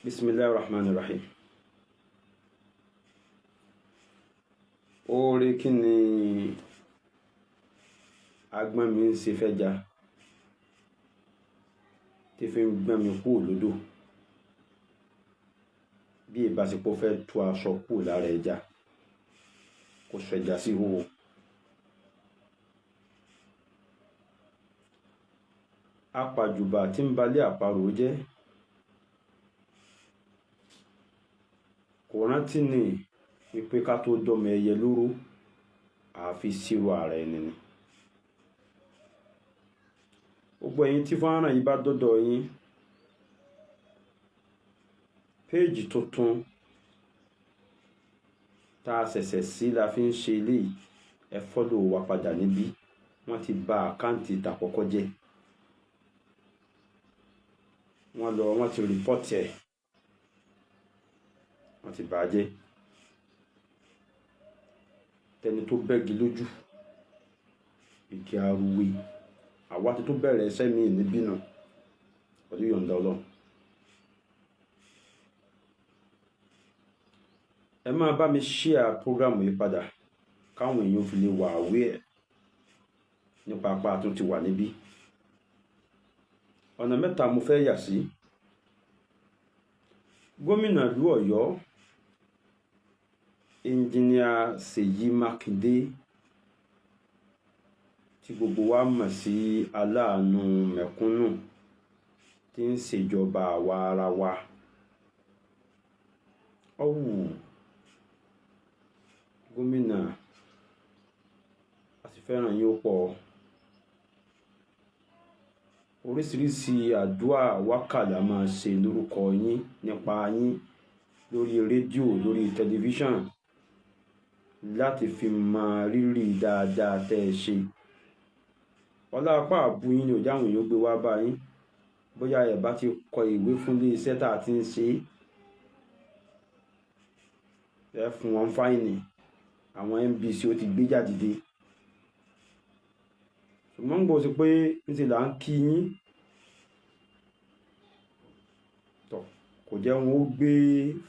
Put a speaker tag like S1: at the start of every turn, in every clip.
S1: Bismillahir Rahmanir Rahim. Oore kí ni agbọ́n mi ń ṣe fẹ́ja tí fi ń gbọ́n mi kúrò lódò bí ìbáṣepọ̀ fẹ́ tú aṣọ kúrò lára ẹja kó sọ ẹja sí ihòhò. Apàjùbà tí ń balẹ̀ àparò jẹ́ kò rántí ni wípé ká tó dọ́mọ ẹyẹ lóró àfi sírò ara ẹni ni. Gbogbo ẹ̀yin tí fọ́nrán yìí bá dọ́dọ̀ yín, péèjì tuntun tá a ṣẹ̀ṣẹ̀ sí la fi ń ṣe eléyìí, ẹ fọ́lọ̀ wa padà níbí. Wọ́n ti bà àkáǹtì tàkọ́kọ́ jẹ́, wọ́n ti rìpọ́tì ẹ̀, wọ́n ti bà á jẹ́. Tẹni tó bẹ́gi lójú ìkí arúwé, àwa ti tó bẹ̀rẹ̀ ẹsẹ̀ mi níbí náà pẹ̀lú yọ̀ǹda Ọlọ́run. Ẹ máa bá mi share prógrámù yìí padà káwọn èèyàn fi lè wà aware nípa apá tó ti wà níbí. Ọ̀nà mẹ́ta mo fẹ́ yà sí. Gómìnà ìlú Ọ̀yọ́ Engineer Ṣèyí Mákindé tí gbogbo wa mọ̀ sí aláàánú mẹ̀kúnnù tí ń ṣèjọba àwa ara wa. Gómìnà, a sì fẹ́ràn yín ó pọ̀. Oríṣiríṣi àdúrà wákàlà máa ṣe lórúkọ yín, nípa yín, lórí rédíò, lórí tẹlifíṣàn, láti fi mọ rírì dáadáa tẹ́ ẹ ṣe. Ọlá apá àbú yín ni ò jáwọn èèyàn gbé wá bá yín. Bóyá ẹ bá ti kọ ìwé fún ilé iṣẹ́ tá a ti ń ṣe, ẹ fún wọn fáìnì, àwọn NBC ó ti gbé jáde dé. Ṣùgbọ́n gbọ́ sí pé níṣẹ́ là ń kí yín, kò jẹ́ wọn ó gbé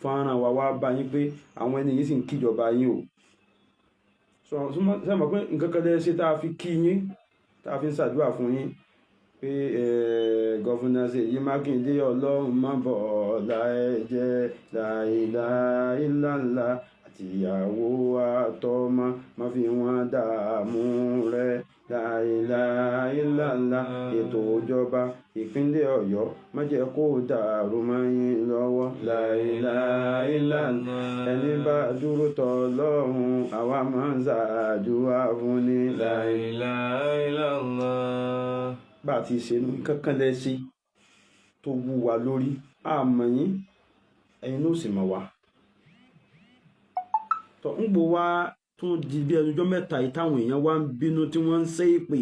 S1: fọ́nrán wa wá bá yín pé àwọn ẹni yìí sì ń kíjọba yín o. Ṣé mọ̀ pé nǹkan kan lè ṣe tá a fi kí yín, tá a fi ń ṣàdúrà fún yín pé Gọ́fúnà Ṣèyí Mákindé Ọlọ́run má bọ̀ ọ̀la ẹ jẹ́ láìláìláńlá àtìyàwó àtọmọ má fi wọn dààmú rẹ láìláìláńlá. Ètò ìjọba ìpínlẹ̀ Ọ̀yọ́ má jẹ́ kó dàrú mọ́ yín lọ́wọ́ láìláìláńlá. Ẹni bá dúró tọ Ọlọ́run àwa máa ń ṣàdúrà fún ní láìláìláńlá. Bá a ti ṣe nu kankan lẹ́sí tó wú wa lórí, àmọ́ yín ẹ̀yin ló sì mọ̀ wá. Ń gbọ́ wá tún di bí ẹnujọ́ mẹ́ta yìí táwọn èèyàn wá ń bínú tí wọ́n ń ṣe èpè.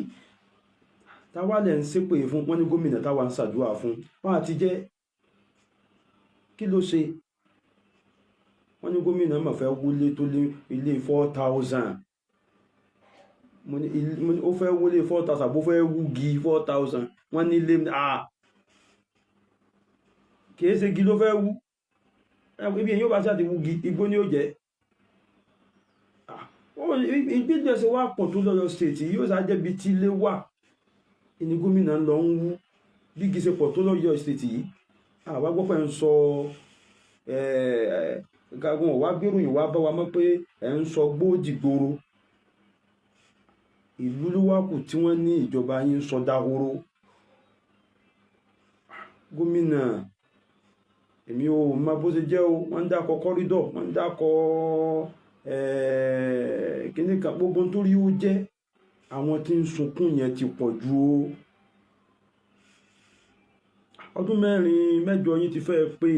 S1: Táwa lẹ̀ ń ṣépè fún, wọ́n ní gómìnà táwa ń ṣàdúrà fún. Wọ́n àti jẹ́ kí ló ṣe? Wọ́n ní gómìnà mà fẹ́ wọlé tó lé ilé 4,000. Mo ní ó fẹ́ wọlé 4,000 bó fẹ́ wúgi 4,000. Wọ́n ní ilé kìí ṣe igi ló fẹ́ wú. Ibi èyí ó bá ṣáà ti wúgi, igbó ni ó jẹ́. Ìgbésẹ̀ ṣe wá pọ̀ tó lọ́yọ̀ state yóò ṣáà jẹ́ bí tí ilé wà ní gómìnà lọ ń wú. Bí igi ṣe pọ̀ tó lọ́yọ̀ state yìí, àwa gbọ́ pé ń sọ gagun ọ̀wá gbéròyìn wá bá wa mọ́ pé ẹ̀ ń sọ gbòdì gbòòrò. Ìlú ló wá kù tí wọ́n ní ìjọba yín sọ dahoro. Gómìnà, èmi ò mọ bó ṣe jẹ́ o. Wọ́n ń dákọ̀ kọ́rídọ̀, wọ́n ń dákọ̀ kíní kan, gbogbo nítorí ó jẹ́ àwọn tí ń sunkún yẹn ti pọ̀ jù o. Ọdún 4-5 yín ti fẹ́ pé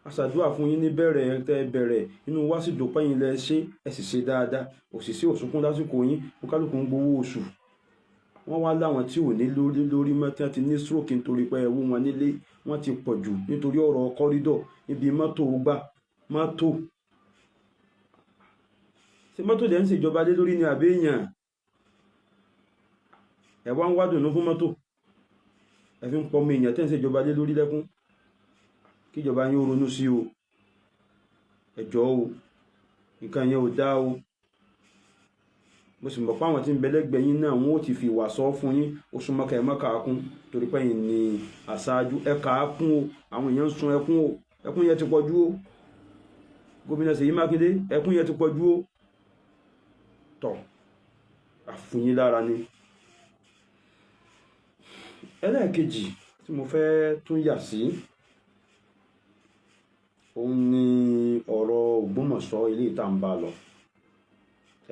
S1: a ṣàdúrà fún yín ní bẹ̀rẹ̀ tẹ́ bẹ̀rẹ̀, inú wa sì dùn pé yín lẹ ṣe, ẹ sì ṣe dáadáa. Òṣìṣẹ́ òṣùnkún lásìkò yín, kálukú ń gbowó oṣù. Wọ́n wá láwọn tí ò ní lórí mọ́ tí wọ́n ti ní stroke nítorí pé ẹ̀wọ́ wọn nílé wọ́n ti pọ̀ jù nítorí ọ̀rọ̀ kọ́rídọ̀ níbi mọ́tò gbà mọ́tò. Ṣé mọ́tò lẹ́ ń ṣèjọba lé lórí ni àbẹ́yàn? Ẹ wá ń wádùn fún mọ́tò, ẹ fi ń pọ̀ ọmọ èèyàn tẹ́ ń ṣèjọba lé lórí lẹ́kún. kíjọba yín ó ronú sí o, ẹ jọ̀ọ́ o, nǹkan yẹn ò dá o. mo sì mọ̀ pé àwọn tí ń bẹ lẹ́gbẹ̀ẹ́ yín náà wọ́n ó ti fi ìwà sọ fún yín, ó súnmọ́ kẹ́ ẹ má kà á kún torí pé yín ni aṣáájú. Ẹ kà á kún o, àwọn èèyàn ń sun ẹkún o, ẹkún yẹn ti pọ̀jù o. Gómìnà Ṣèyí Mákindé, ẹkún yẹn ti pọ̀jù o. tọ̀ àfúnyín lára ni. ẹlẹ́ẹ̀kejì tí mo fẹ́ tún yà sí òun ni ọ̀rọ̀ Ògbómọ̀ṣọ́ ilé ìta ń bá lọ.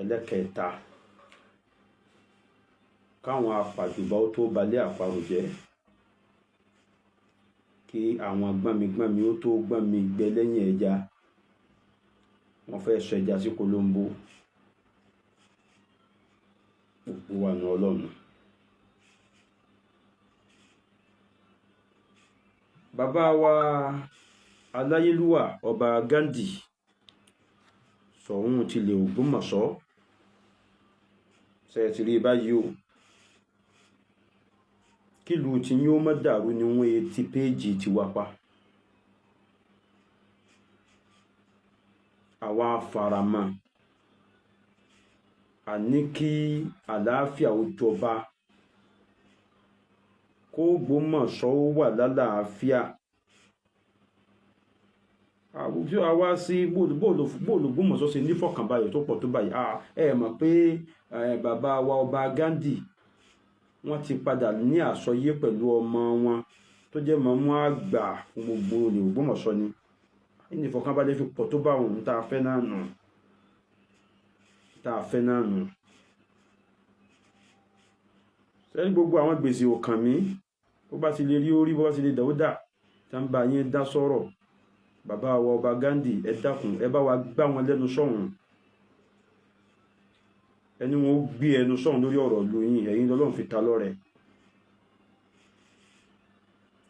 S1: ẹlẹ́kẹta, káwọn apàjùbà ó tó balẹ̀ àparò jẹ́, kí àwọn gbọ́nmi ó tó gbọ́nmi gbẹ lẹ́yìn ẹja. wọ́n fẹ́ sọ ẹja sí Kolombo. gbogbo wa ní Ọlọ́run. bàbá wa aláyélúwà ọba Ghandi Ṣọ̀ún tilẹ̀ Ògbómọ̀ṣọ́, ṣe ti rí báyìí o. kílù tí yóò má dàrú ni wọ́n ti péjì ti wá pa. àwa faramọ́ àní kí àlàáfíà ó jọba, kó Ògbómọ̀ṣọ́ ó wà lálàáfíà. àwùjọ àwa sí bóòlù Ògbómọ̀ṣọ́ ṣe nífọ̀kànbalẹ̀ tó pọ̀ tó báyìí. ẹ mọ̀ pé bàbá wa ọba Ghandi wọ́n ti padà ní àsọyé pẹ̀lú ọmọ wọn tó jẹ́ mọ̀mú àgbà fún gbogbo olè Ògbómọ̀ṣọ́ ni. ìnífọ̀kànbalẹ̀ fi pọ̀ tó bá òun tá a fẹ́ náà nù. sẹ́yìn gbogbo àwọn gbèsè ò kàn mí, bó bá ti lè rí orí, bó bá ti lè dàúdà tá ń bá yín dá sọ̀rọ̀. bàbá wa ọba Ghandi, ẹ dákun, ẹ bá wa gbá wọn lẹ́nu sọ̀hún. ẹni wọn ó gbé ẹnu sọ̀hún lórí ọ̀rọ̀ ìlú yín, ẹ̀yin lọ́lọ́run fi ta lọ́rẹ.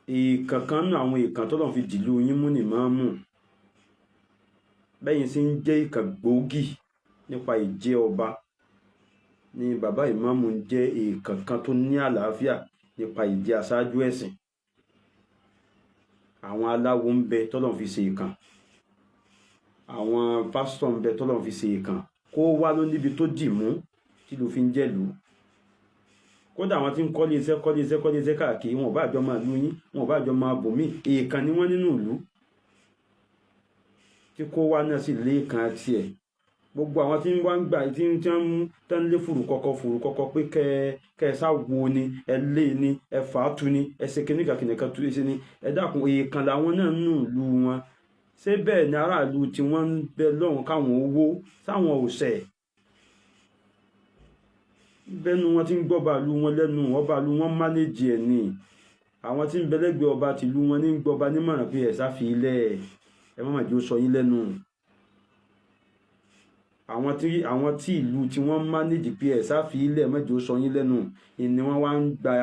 S1: ìkankan nínú àwọn ìkan tọ́lọ́run fi dìlú yín mú ni máa mú. bẹ́yìn sí ń jẹ́ ìkan gbòógì nípa ìjẹ́ ọba, ni bàbá ìmáàmù ń jẹ́ ìkankan tó ní àlàáfíà nípa ìjẹ́ aṣáájú ẹ̀sìn. àwọn aláwo ń bẹ tọ́lọ́run fi ṣe ìkan, àwọn pásítọ̀ ń bẹ tọ́lọ́run fi ṣe ìkan. kó wá ló níbi tó dì mú tí ló fi ń jẹ́lú. kódà àwọn tí ń kọ́lé iṣẹ́ káàkiri, wọn ò bá àjọ máa lú yín, wọn ò bá àjọ máa bò mí, èèkàn ni wọ́n nínú ìlú. tí kó wá náà sì lé kan tiẹ̀. gbogbo àwọn tí wọ́n ń gbà tí ń tán lé fùrù kọ́kọ́ pé kẹ́ ẹ sáwo ni, ẹ lé ni, ẹ fàátù ni, ẹ ṣe kìnnìkan tú sí ni, ẹ dákun, èèkàn làwọn náà nínú ìlú wọn. ṣé bẹ́ẹ̀ ni aráàlú tí wọ́n ń bẹ lọ́hùn káwọn owó sáwọn òṣẹ̀. bẹ́nu wọn tí ń gbọ́ba ìlú wọn lẹ́nu, ọba ìlú wọn mánéjì ẹ̀ ni. àwọn tí ń bẹ lẹ́gbẹ̀ẹ́ ọba tìlú wọn ní gbọ́ba nímọ̀ràn pé ẹ̀ sáfi ilẹ̀, ẹ má jẹ́ ó sọ yín lẹ́nu. àwọn tí ìlú tí wọ́n mánéjì pé ẹ̀ sáfi ilẹ̀, ẹ má jẹ́ ó sọ yín lẹ́nu, ni wọ́n wá ń gba,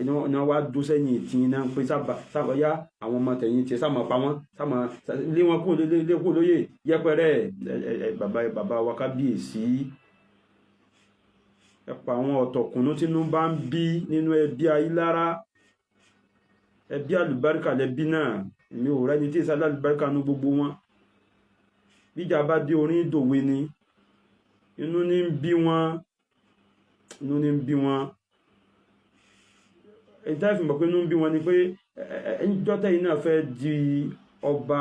S1: ni wọ́n wá dó sẹ́yìn tí iná ń pè sábà yá àwọn ọmọ tẹ̀yìn tiẹ̀ sáà máa pa wọ́n, sáà máa lé wọn kúrò lóyè yẹpẹrẹ. bàbá wa kábíyèsí, ẹ pa àwọn ọ̀tọ̀kùnú tínú bá ń bí nínú ẹbí Ayílára. ẹbí àlùbáríkà lẹbí náà, mi ò rẹ́ni tí ìsá àlùbáríkà nú gbogbo wọn. bíjà bá dé orin dòwe ni, inú ní ń bí wọn. ìdá ìfìmọ̀ pé inú ń bí wọn ni pé ẹjọ́ tẹ́yìn náà fẹ́ di ọba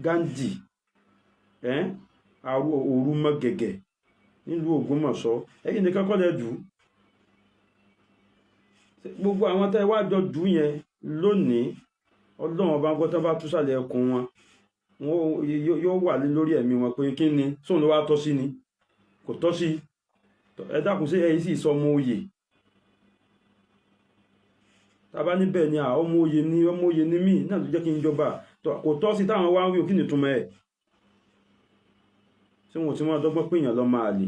S1: Ghandi, òru mọ́ gẹ̀gẹ̀ nílùú Ògbómọ̀ṣọ́, ẹ̀yin nìkan kọ́ lẹ dù. gbogbo àwọn tẹ́ wá jọ dù yẹn lónìí, Ọlọ́run ọba gbọ́ tán bá tú sàlẹ̀ ẹkùn wọn, yóò wà lórí ẹ̀mí wọn pé kí ni sóun ló wá tọ́ sí ni, kò tọ́ sí. ẹ dákun, sí ẹ̀yin sì sọ ọmọ oyè. tàbá níbẹ̀ ni ọmọ oyè ni mí náà ló jẹ́ kí n jọba, kò tọ́ sí táwọn wá ń wí, kí ni túmọ̀ ẹ̀. tí wọn ò tí wọ́n dọ́gbọ́n pé èèyàn lọ máa lè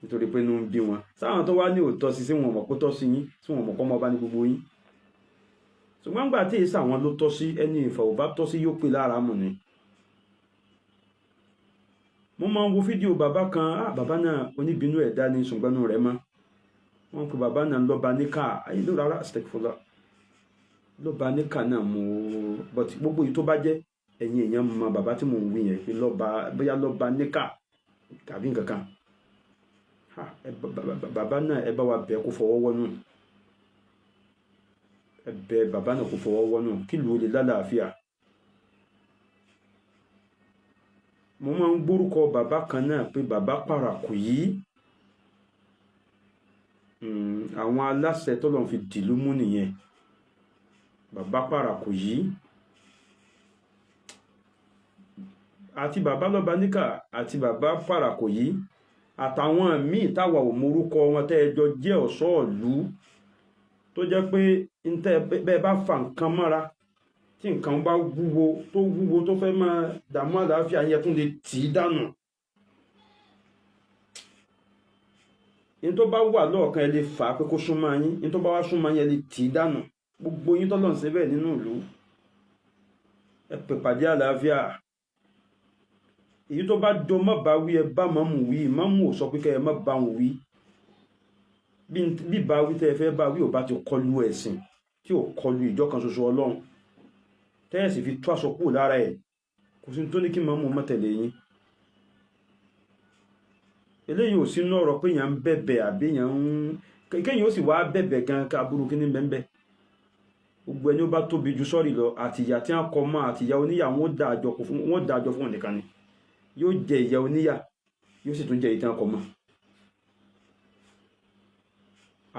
S1: nítorí pé inú ń bí wọn. sáwọn tó wá ní òótọ́ sí wọn mọ̀ pé tọ́ sí yín, tí wọn mọ̀ kọ́ mọ́ bá ní gbogbo yín. ṣùgbọ́n gbà tí èsì àwọn ló tọ́ sí, ẹni ìfà ò bá tọ́ sí yóò pè lára mù ni. mo máa ń wo fídíò bàbá kan, bàbá náà oníbínú ẹ̀dá ní ṣùgbọ́n rẹ̀ mọ́. wọ́n pe bàbá náà lọ́ba níkà, ayélujára stẹ́kfọ́lá. lọ́ba níkà náà mo but gbogbo yìí tó bá jẹ́ ẹ̀yin èèyàn mọ bàbá tí mò ń wí yẹn pé lọ́ba bóyá lọ́ba níkà tàbí nǹkan kan bàbá náà ẹ bá wa bẹ̀ kó fọwọ́ wọ́nú ẹ bẹ̀ bàbá náà kó fọwọ́ wọ́nú kí ló lè lálàáfíà. mo máa ń gbórúkọ bàbá kan náà pé bàbá Parakoyi àwọn aláṣẹ tọ́lọ́run fi dìlú mú nìyẹn bàbá Parakoyi àti bàbá lọ́ba níkà àti bàbá Parakoyi àtàwọn míì táwa ò morúkọ wọn tẹ́ ẹjọ́ jẹ́ ọ̀ṣọ́ ìlú tó jẹ́ pé bẹ́ẹ̀ bá fa nǹkan mọ́ra tí nǹkan bá wúwo tó fẹ́ máa dààmú àlàáfíà yẹn tún lè tì í dànù. ní tó bá wà lọ́ọ̀kan ẹ lè fà á pé kó súnmọ́ yín ní tó bá wá súnmọ́ yín ẹ lè tì í dànù. gbogbo yín tọ́lọ́run ṣe bẹ́ẹ̀ nínú ìlú ẹ pè pàdé àlàáfíà. èyí tó bá jọ má bá wí ẹ bá mọ́mù wí mọ́mù ò sọ pé kẹ́ ẹ má bá wọn wí bí bá wí tẹ́ ẹ fẹ́ bá wí ò bá ti kọlu ẹ̀sìn tí ò kọlu ìjọ kan ṣoṣo Ọlọ́run tẹ́ẹ̀sì fi tó aṣọ kúrò lára ẹ̀ kò sí tó ní kí mọ́mù má tẹ̀lé yín. eléyìí ò sínú ọ̀rọ̀ pé èèyàn ń bẹ̀bẹ̀ àbí èèyàn ń kéèyàn ó sì wá bẹ̀bẹ̀ gan ká burú kí ní bẹ́ẹ̀ gbogbo ẹni ó bá tóbi ju sọ́ọ̀rì lọ àtìyà tí wọ́n kọ mọ́ àtìyà oníyà wọ́n dájọ́ fún ọ̀nìkan ni yóò jẹ ìyà oníyà yóò sì tún jẹ ìtàn kọ mọ́.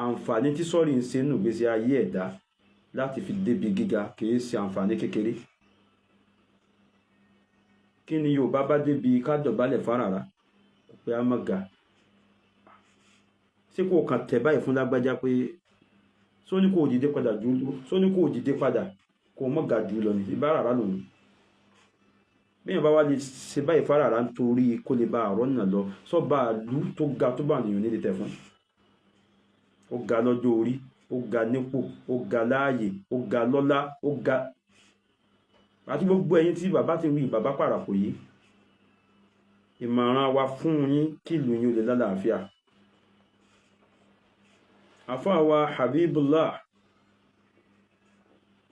S1: àǹfààní tí sọ́ọ̀rì ń ṣe nù gbèsè ayé ẹ̀dá láti fi débi gíga kìí ṣe àǹfààní kékeré. kí ni Yorùbá bá débi ká dọ̀bálẹ̀ fárara pé a má ga ṣé kò kàn tẹ̀ báyìí fún lágbájá pé sóní kò dìde padà jù sóní kò dìde padà kò mọ́ ga jù lọ ní ìbárara lòun. bẹ́ẹ̀ bá wá lè ṣe báyìí fárara nítorí kó lè ba àrọ́ náà lọ sọ́ba àlú tó ga tó bá nìyàn nílé tẹ̀ fún. ó ga lọ́jọ́ orí ó ga nípò ó ga láàyè ó ga lọ́lá ó ga àti gbogbo ẹ̀yin tí bàbá ti wí bàbá Parakoyi ìmọ̀ràn wa fún yín kí ìlú yín ó lè lálàáfíà. àfáà wa Habibullah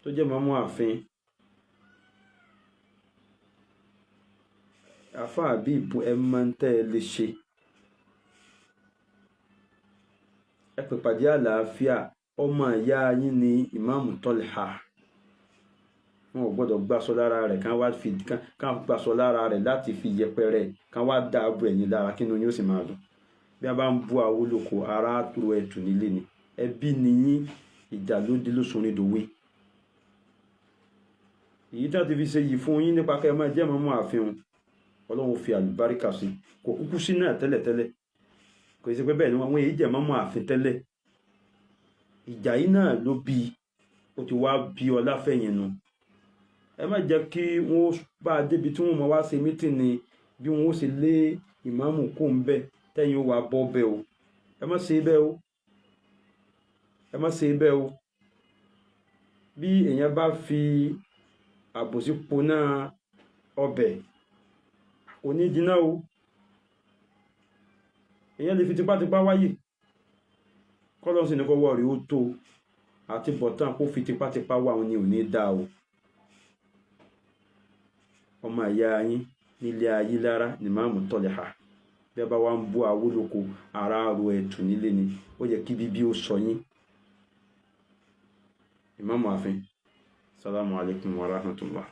S1: tó jẹ́ mọ́mú ààfin àfáà Habib ẹ máa ń tẹ́ ẹ lè ṣe ẹ pè pàdé àlàáfíà ọmọ ìyá yín ní ìmáàmù Tọ́lẹ̀hà wọn ò gbọ́dọ̀ gbàsọ lára rẹ̀ kán gbàsọ lára rẹ̀ láti fi yẹpẹrẹ kán wá dáàbò ẹ̀yìn lára kínú yóò sì máa dùn. bí a bá ń bú Awólọ́kọ̀ ara tó ẹ̀tù nílé ni ẹbí nìyí ìjà ló dé lóṣùnrin dòwe. èyí tí a ti fi ṣe yìí fún yín nípa kẹ́ ẹ máa jẹ́ mọ́mú ààfin Ọlọ́run fi àlùbáríkà sí kò kúkú sí náà tẹ́lẹ̀tẹ́lẹ̀ kò sí pé bẹ́ẹ̀ ni wọ́n èyí jẹ́ mọ́mú ààfin tẹ́lẹ̀ ìjà yìí náà ló bí ó ti wá bí ọlá fẹ̀yìn nu. ẹ má jẹ́ kí wọ́n bá a débi tí wọ́n mọ̀ wá ṣe mítìnì bí wọ́n ó ṣe lé ìmáàmù kó ń bẹ́ tẹ́yìn ó wà bọ́ bẹ́ o ẹ má ṣe bẹ́ẹ̀ o ẹ má ṣe bẹ́ẹ̀ o. bí èèyàn bá fi àbòsí poná ọbẹ̀ kò ní jiná o èèyàn lè fi tipátipá wáyè kọ́lọ́n sì ní kọ́wọ́ rí ó tó àti bọ̀tán kó fi tipátipá wá òun ni ò ní dá o. ọmọ ìyá yín nílé ayé lára ní Ìmáàmù Tọ́lẹ̀hà bí a bá wá ń bú Awólọ́kọ̀ ara ro ẹ̀tù nílé ni ó yẹ kí bíbí ó sọ yín. Ìmáàmù ààfin. Assalamu alaikum warahmatullah.